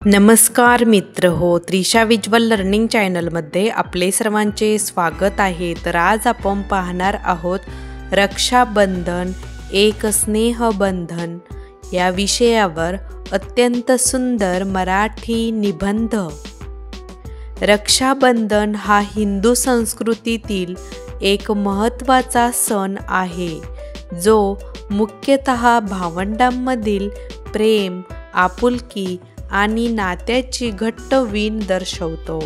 नमस्कार मित्र हो, त्रिशा विज्युअल लर्निंग चॅनलमध्ये आपले सर्वांचे स्वागत आहे। तर आज आपण पाहणार आहोत रक्षाबंधन एक स्नेहबंधन या विषयावर अत्यंत सुंदर मराठी निबंध। रक्षाबंधन हा हिंदू संस्कृतीतील एक महत्त्वाचा सण आहे, जो मुख्यतः भावंडांमधील प्रेम, आपुलकी आणि नात्याची घट्ट वीण दर्शवतो।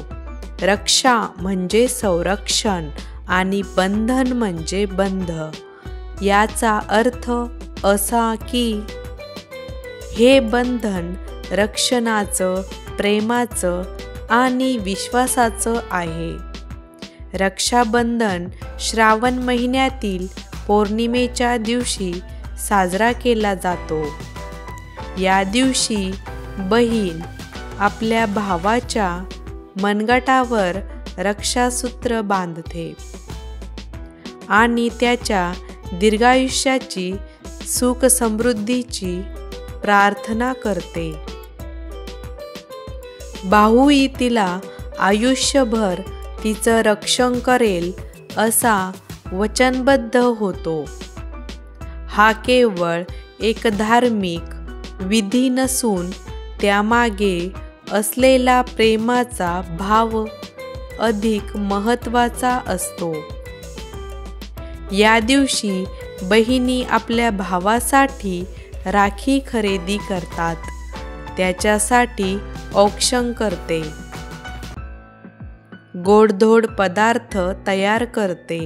रक्षा म्हणजे संरक्षण आणि बंधन म्हणजे बंध। याचा अर्थ असा की हे बंधन रक्षणाचं, प्रेमाचं आणि विश्वासाचं आहे। रक्षाबंधन श्रावण महिन्यातील पौर्णिमेच्या दिवशी साजरा केला जातो। या दिवशी बहीण आपल्या भावाच्या मनगटावर रक्षासूत्र बांधते आणि त्याच्या दीर्घायुष्याची, सुख समृद्धीची प्रार्थना करते। भाऊही तिला आयुष्यभर तिचं रक्षण करेल असा वचनबद्ध होतो। हा केवळ एक धार्मिक विधी नसून त्यामागे असलेला प्रेमाचा भाव अधिक महत्त्वाचा असतो। या दिवशी बहिणी आपल्या भावासाठी राखी खरेदी करतात, त्याच्यासाठी औक्षण करते, गोडधोड पदार्थ तयार करते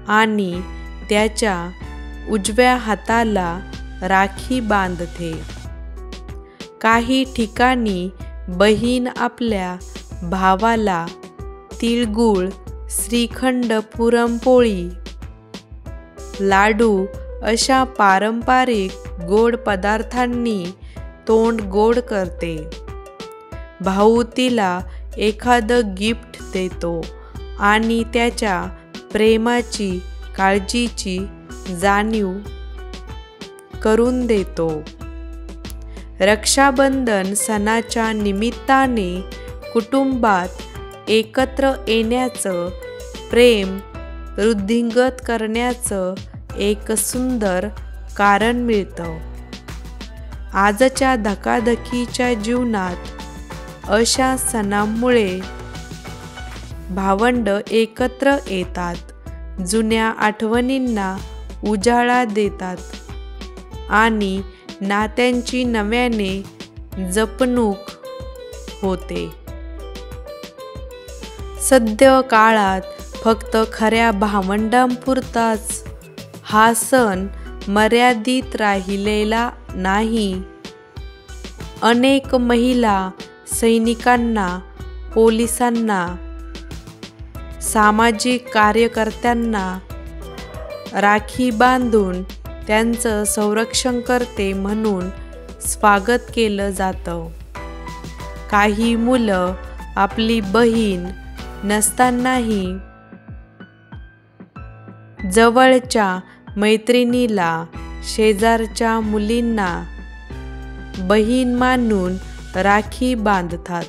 आणि त्याच्या उजव्या हाताला राखी बांधते। काही ठिकाणी बहीण आपल्या भावाला तिळगुळ, श्रीखंड, पुरणपोळी, लाडू अशा पारंपरिक गोड पदार्थांनी तोंड गोड करते। भाऊ तिला एखादं गिफ्ट देतो आणि त्याच्या प्रेमाची, काळजीची जाणीव करून देतो। रक्षाबंधन सणाच्या निमित्ताने कुटुंबात एकत्र येण्याचं, प्रेम वृद्धिंगत करण्याचं एक सुंदर कारण मिळतं। आजच्या धकाधकीच्या जीवनात अशा सणांमुळे भावंड एकत्र येतात, जुन्या आठवणींना उजाळा देतात आणि नात्यांची नव्याने जपणूक होते। सध्या काळात फक्त खऱ्या भावंडांपुरताच हा सण मर्यादित राहिलेला नाही। अनेक महिला सैनिकांना, पोलिसांना, सामाजिक कार्यकर्त्यांना राखी बांधून त्यांचं संरक्षण करते म्हणून स्वागत केलं जातं। काही मुलं आपली बहीण नसतानाही जवळच्या मैत्रिणीला, शेजारच्या मुलींना बहीण मानून राखी बांधतात।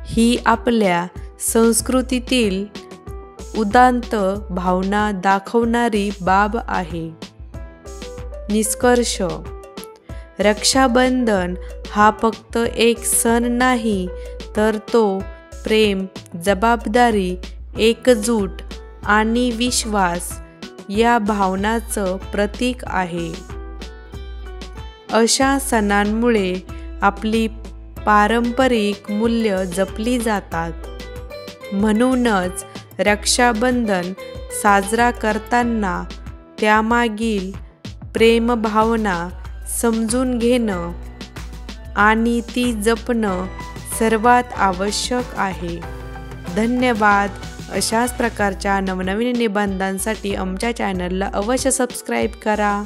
ही आपल्या संस्कृतीतील उदात्त भावना दाखवणारी बाब आहे। निष्कर्ष, रक्षाबंधन हा फक्त एक सण नाही, तर तो प्रेम, जबाबदारी, एकजूट आणि विश्वास या भावनांचं प्रतीक आहे। अशा सणांमुळे आपली पारंपरिक मूल्य जपली जातात। म्हणूनच रक्षाबंधन साजरा करताना त्यामागील प्रेमभावना समजून घेणं आणि ती जपणं सर्वात आवश्यक आहे। धन्यवाद। अशाच प्रकारच्या नवनवीन निबंधांसाठी आमच्या चॅनलला अवश्य सबस्क्राईब करा।